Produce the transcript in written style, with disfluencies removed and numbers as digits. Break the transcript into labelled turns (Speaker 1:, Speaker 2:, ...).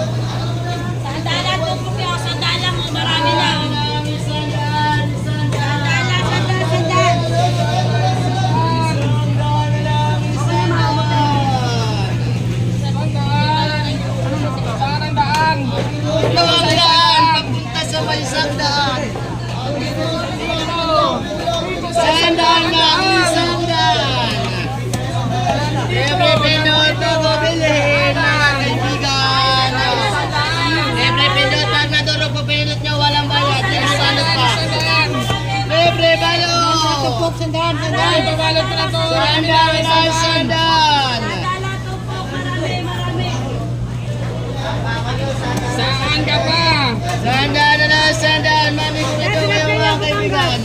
Speaker 1: Sandalan po po kayo. Sandalan mo. Marami na. Sandal.
Speaker 2: Papunta sa may sandaan. Sandal na ang sandal. Every pinot na mabilhin mga kaibigan. Every pinot pag nadurog po pinot nyo walang bayad. Libre balot pa. Libre balot. Sandal.
Speaker 1: Sandala po po. Marami.
Speaker 3: Saan ka pa?
Speaker 2: Sandal na sandal. Mami ko ito kayo mga kaibigan.